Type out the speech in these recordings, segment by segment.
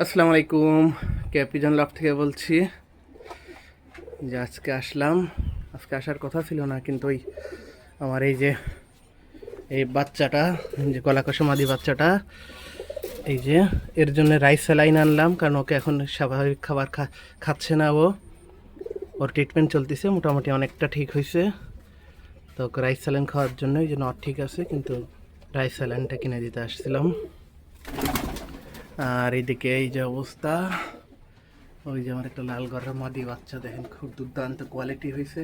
আসসালামু আলাইকুম। ক্যাপিজন লক থেকে বলছি যে আজকে আসলাম। আজকে আসার কথা ছিল না, কিন্তু ওই আমার এই বাচ্চাটা, যে গলাকষা মাদি বাচ্চাটা, এই যে এর জন্য রাইস স্যালাইন আনলাম, কারণ ওকে এখন স্বাভাবিক খাবার খাচ্ছে না। ওর ট্রিটমেন্ট চলতেছে, মোটামুটি অনেকটা ঠিক হয়েছে। তো ওকে রাইস স্যালাইন খাওয়ার জন্য এই যে নট ঠিক আছে, কিন্তু রাইস স্যালাইনটা কিনে দিতে আসছিলাম। আর এইদিকে এই যে অবস্থা, ওই যে আমার একটা লাল গররা মাদি বাচ্চা, দেখেন খুব দুর্দান্ত কোয়ালিটি হয়েছে।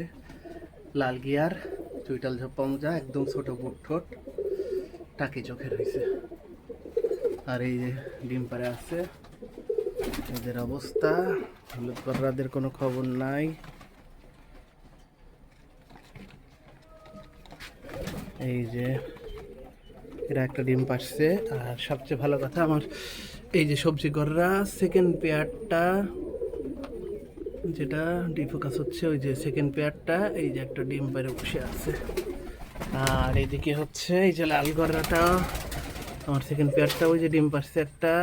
লাল গিয়ার, চুইটাল ঝপ্পা মোজা, একদম ছোট বুট ঠোঁট, টাকি চোখের হয়েছে। আর এই যে ডিম পাড়ে আছে। এদের অবস্থা, হলুদ গররাদের কোনো খবর নাই। এই যে এরা একটা ডিম পাড়ছে। আর সবচেয়ে ভালো কথা, আমার এই যে সবজি গররা সেকেন্ড পেয়ারটা, যেটা ডিফোকাস হচ্ছে, ওই যে সেকেন্ড পেয়ারটা, এই যে একটা ডিম পাড়ে বসে আছে। আর এইদিকে হচ্ছে এই যে লাল গররাটা, আমার সেকেন্ড পেয়ারটা, ওই যে ডিম পারছে একটা।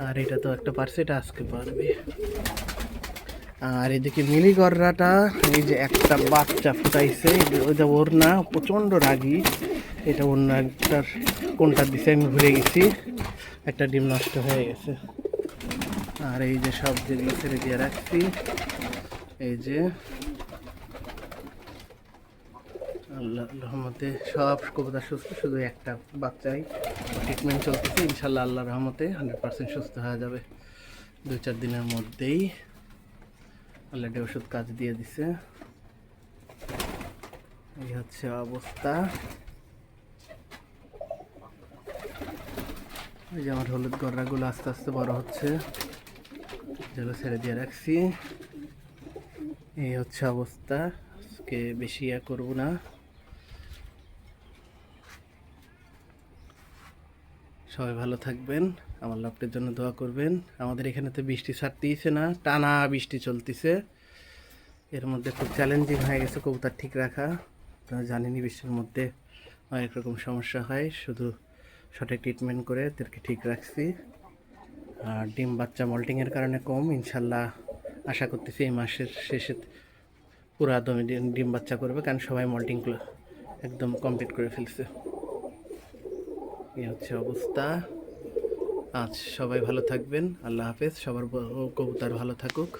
আর এটা তো একটা পারছে, এটা আজকে পারবে। আর এদিকে মিলি গররাটা, এই যে একটা বাচ্চা ফুটাইছে, ওইটা ওর না, প্রচণ্ড রাগী। এটা অন্য একটার, কোনটা দিছে আমি ভুলে গেছি। একটা ডিম নষ্ট হয়ে গেছে। আর এই যে সব যেগুলো ছেড়ে দিয়ে রাখছি, এই যে আল্লাহ রহমতে সব কবুতর সুস্থ, শুধু একটা বাচ্চাই ট্রিটমেন্ট চলতেছে। ইনশাল্লাহ আল্লাহ রহমতে 100% সুস্থ হয়ে যাবে 2-4 দিনের মধ্যেই। অলরেডি ওষুধ কাজ দিয়ে দিছে। এই হচ্ছে অবস্থা। এই যে আমার হলুদ গররাগুলো আস্তে আস্তে বড় হচ্ছে, যেগুলো ছেড়ে দিয়ে রাখছি। এই হচ্ছে অবস্থা। আজকে বেশি করবো না। সবাই ভালো থাকবেন, আমার লাভটির জন্য দোয়া করবেন। আমাদের এখানে তো বৃষ্টি ছাড়তেইছে না, টানা বৃষ্টি চলতেছে। এর মধ্যে খুব চ্যালেঞ্জিং হয়ে গেছে কবুতর ঠিক রাখা। আপনারা জানেনই বৃষ্টির মধ্যে অনেক রকম সমস্যা হয়, শুধু সঠিক ট্রিটমেন্ট করে এদেরকে ঠিক রাখছি। আর ডিম বাচ্চা মল্টিংয়ের কারণে কম, ইনশাল্লাহ আশা করতেছি এই মাসের শেষে পুরা দমে ডিম বাচ্চা করবে, কারণ সবাই মল্টিং একদম কমপ্লিট করে ফেলছে। এই হচ্ছে অবস্থা। আজ সবাই ভালো থাকবেন, আল্লাহ হাফেজ। সবার কবুতর ভালো থাকুক।